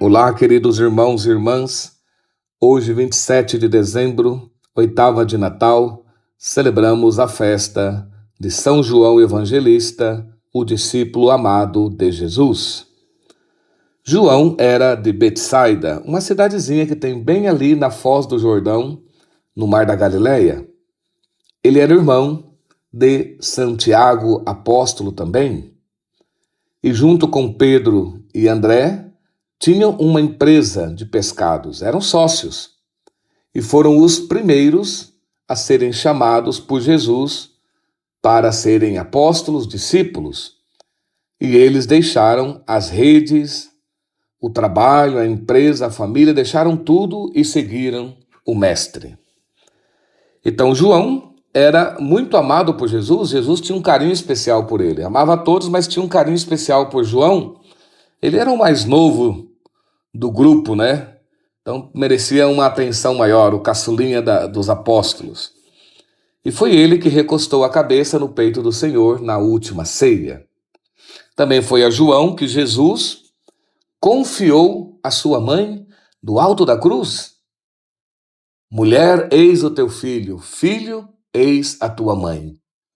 Olá, queridos irmãos e irmãs. Hoje, 27 de dezembro, oitava de Natal, celebramos a festa de São João Evangelista, o discípulo amado de Jesus. João era de Betsaida, uma cidadezinha que tem bem ali na Foz do Jordão, no Mar da Galileia. Ele era irmão de Santiago, apóstolo também, e junto com Pedro e André, tinham uma empresa de pescados, eram sócios, e foram os primeiros a serem chamados por Jesus para serem apóstolos, discípulos, e eles deixaram as redes, o trabalho, a empresa, a família, deixaram tudo e seguiram o Mestre. Então João era muito amado por Jesus, Jesus tinha um carinho especial por ele, amava a todos, mas tinha um carinho especial por João. Ele era o mais novo do grupo, né? Então merecia uma atenção maior, o caçulinha dos apóstolos. E foi ele que recostou a cabeça no peito do Senhor na última ceia. Também foi a João que Jesus confiou a sua mãe do alto da cruz. Mulher, eis o teu filho, filho, eis a tua mãe.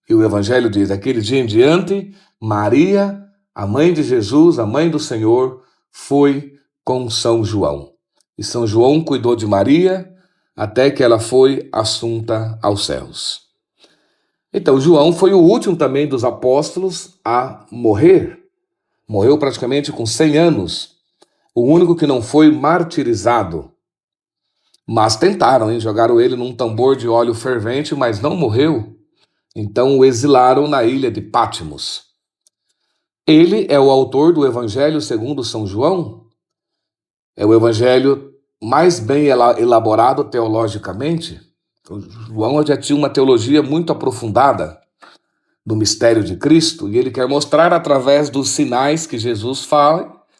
E o Evangelho diz, daquele dia em diante, Maria, a mãe de Jesus, a mãe do Senhor, foi com São João. E São João cuidou de Maria até que ela foi assunta aos céus. Então João foi o último também dos apóstolos a morrer. Morreu praticamente com 100 anos. O único que não foi martirizado. Mas tentaram, hein? Jogaram ele num tambor de óleo fervente, mas não morreu. Então o exilaram na ilha de Patmos. Ele é o autor do Evangelho segundo São João. É o Evangelho mais bem elaborado teologicamente. Então, João já tinha uma teologia muito aprofundada do mistério de Cristo, e ele quer mostrar através dos sinais que Jesus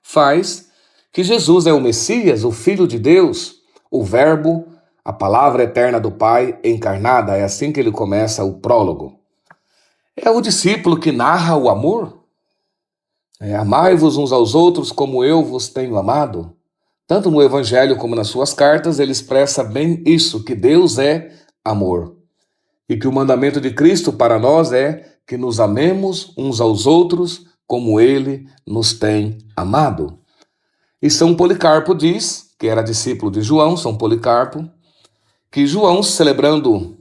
faz que Jesus é o Messias, o Filho de Deus, o Verbo, a palavra eterna do Pai encarnada. É assim que ele começa o prólogo. É o discípulo que narra o amor. Amai-vos uns aos outros como eu vos tenho amado. Tanto no Evangelho como nas suas cartas, ele expressa bem isso, que Deus é amor. E que o mandamento de Cristo para nós é que nos amemos uns aos outros como ele nos tem amado. E São Policarpo diz, que era discípulo de João, São Policarpo, que João, celebrando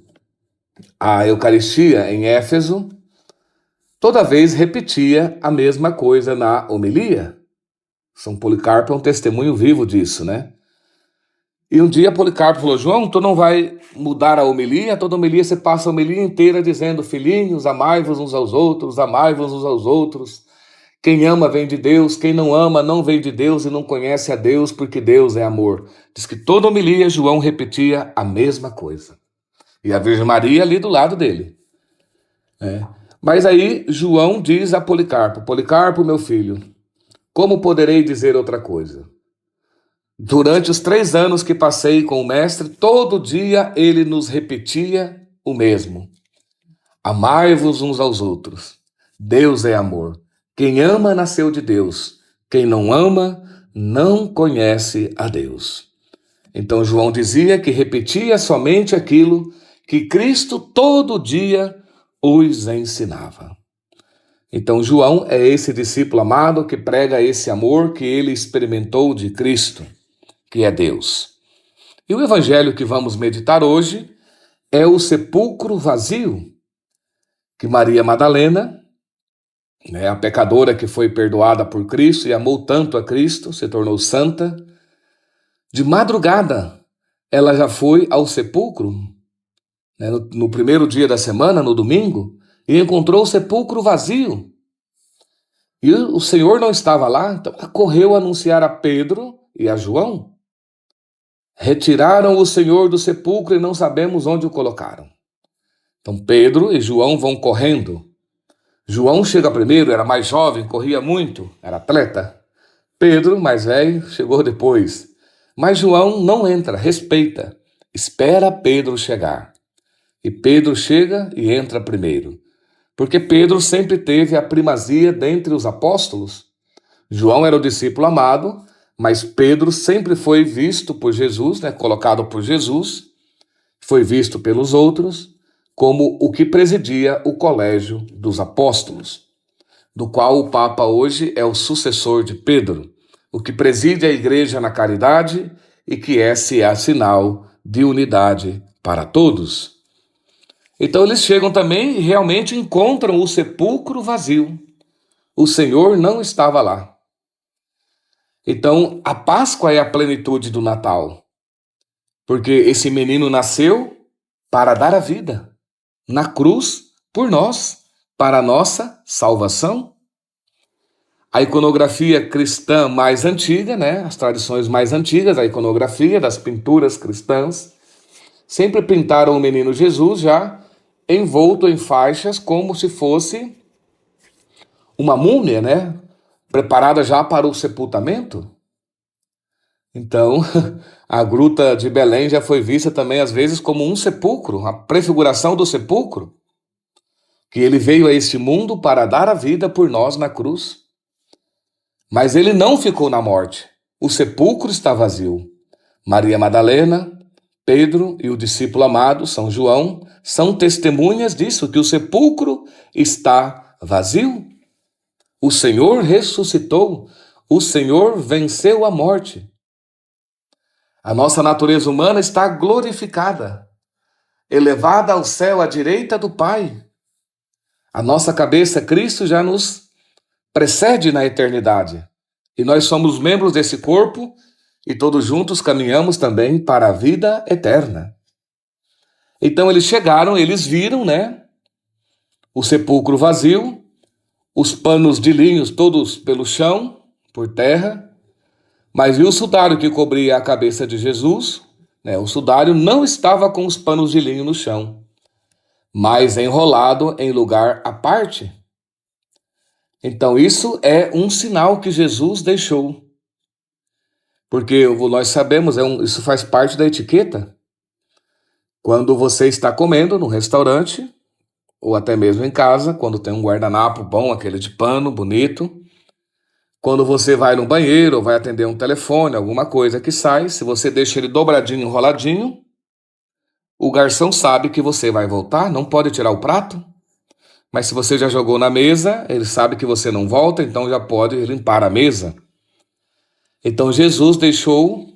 a Eucaristia em Éfeso, toda vez repetia a mesma coisa na homilia. São Policarpo é um testemunho vivo disso, né? E um dia Policarpo falou, João, tu não vai mudar a homilia? Toda homilia você passa a homilia inteira dizendo, filhinhos, amai-vos uns aos outros, amai-vos uns aos outros. Quem ama vem de Deus, quem não ama não vem de Deus e não conhece a Deus, porque Deus é amor. Diz que toda homilia João repetia a mesma coisa. E a Virgem Maria ali do lado dele. Mas aí João diz a Policarpo, Policarpo, meu filho, como poderei dizer outra coisa? Durante os 3 anos que passei com o Mestre, todo dia ele nos repetia o mesmo. Amai-vos uns aos outros. Deus é amor. Quem ama nasceu de Deus. Quem não ama não conhece a Deus. Então João dizia que repetia somente aquilo que Cristo todo dia os ensinava. Então João é esse discípulo amado que prega esse amor que ele experimentou de Cristo, que é Deus. E o evangelho que vamos meditar hoje é o sepulcro vazio, que Maria Madalena, a pecadora que foi perdoada por Cristo e amou tanto a Cristo, se tornou santa, de madrugada ela já foi ao sepulcro, no primeiro dia da semana, no domingo, e encontrou o sepulcro vazio. E o Senhor não estava lá, então ela correu anunciar a Pedro e a João. Retiraram o Senhor do sepulcro e não sabemos onde o colocaram. Então Pedro e João vão correndo. João chega primeiro, era mais jovem, corria muito, era atleta. Pedro, mais velho, chegou depois. Mas João não entra, respeita, espera Pedro chegar. E Pedro chega e entra primeiro. Porque Pedro sempre teve a primazia dentre os apóstolos. João era o discípulo amado, mas Pedro sempre foi visto por Jesus, né, colocado por Jesus, foi visto pelos outros como o que presidia o colégio dos apóstolos, do qual o Papa hoje é o sucessor de Pedro, o que preside a igreja na caridade e que esse é sinal de unidade para todos. Então eles chegam também e realmente encontram o sepulcro vazio. O Senhor não estava lá. Então, a Páscoa é a plenitude do Natal, porque esse menino nasceu para dar a vida na cruz por nós, para a nossa salvação. A iconografia cristã mais antiga, né, as tradições mais antigas, a iconografia das pinturas cristãs, sempre pintaram o menino Jesus já envolto em faixas como se fosse uma múmia, né, preparada já para o sepultamento. Então, a gruta de Belém já foi vista também às vezes como um sepulcro, a prefiguração do sepulcro, que ele veio a este mundo para dar a vida por nós na cruz. Mas ele não ficou na morte. O sepulcro está vazio. Maria Madalena, Pedro e o discípulo amado, São João, são testemunhas disso, que o sepulcro está vazio. O Senhor ressuscitou, o Senhor venceu a morte. A nossa natureza humana está glorificada, elevada ao céu à direita do Pai. A nossa cabeça, Cristo, já nos precede na eternidade. E nós somos membros desse corpo e todos juntos caminhamos também para a vida eterna. Então eles chegaram, eles viram, né, o sepulcro vazio, os panos de linhos todos pelo chão, por terra, mas e o sudário que cobria a cabeça de Jesus? O sudário não estava com os panos de linho no chão, mas enrolado em lugar à parte. Então isso é um sinal que Jesus deixou. Porque nós sabemos, isso faz parte da etiqueta. Quando você está comendo no restaurante, ou até mesmo em casa, quando tem um guardanapo bom, aquele de pano, bonito, quando você vai no banheiro ou vai atender um telefone, alguma coisa que sai, se você deixa ele dobradinho, enroladinho, o garçom sabe que você vai voltar, não pode tirar o prato, mas se você já jogou na mesa, ele sabe que você não volta, então já pode limpar a mesa. Então Jesus deixou,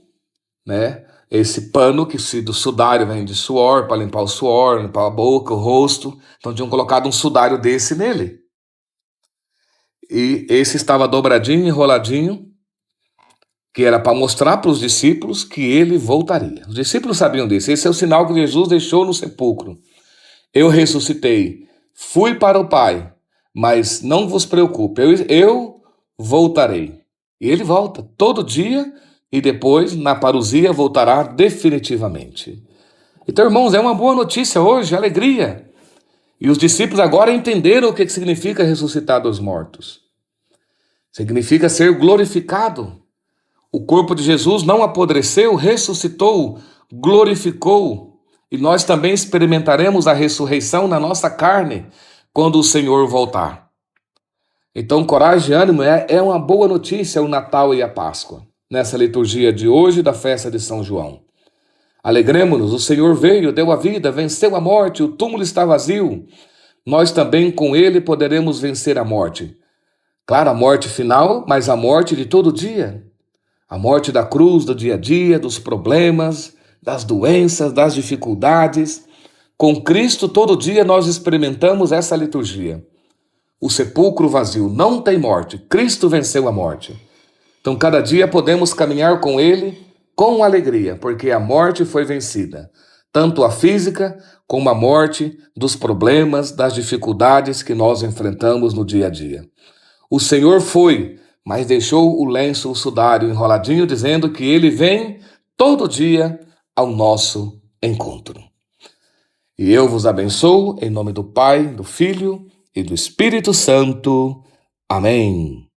né, esse pano que do sudário vem de suor, para limpar o suor, limpar a boca, o rosto, então tinham colocado um sudário desse nele. E esse estava dobradinho, enroladinho, que era para mostrar para os discípulos que ele voltaria. Os discípulos sabiam disso. Esse é o sinal que Jesus deixou no sepulcro. Eu ressuscitei, fui para o Pai, mas não vos preocupe, eu voltarei. E ele volta todo dia e depois, na parousia, voltará definitivamente. Então, irmãos, é uma boa notícia hoje, alegria. E os discípulos agora entenderam o que significa ressuscitar dos mortos. Significa ser glorificado. O corpo de Jesus não apodreceu, ressuscitou, glorificou. E nós também experimentaremos a ressurreição na nossa carne quando o Senhor voltar. Então, coragem e ânimo é uma boa notícia o Natal e a Páscoa, nessa liturgia de hoje da festa de São João. Alegremo-nos, o Senhor veio, deu a vida, venceu a morte, o túmulo está vazio. Nós também com ele poderemos vencer a morte. Claro, a morte final, mas a morte de todo dia. A morte da cruz, do dia a dia, dos problemas, das doenças, das dificuldades. Com Cristo, todo dia nós experimentamos essa liturgia. O sepulcro vazio não tem morte. Cristo venceu a morte. Então, cada dia podemos caminhar com Ele com alegria, porque a morte foi vencida. Tanto a física como a morte dos problemas, das dificuldades que nós enfrentamos no dia a dia. O Senhor foi, mas deixou o lenço, o sudário enroladinho, dizendo que Ele vem todo dia ao nosso encontro. E eu vos abençoo em nome do Pai, do Filho e do Espírito Santo. Amém.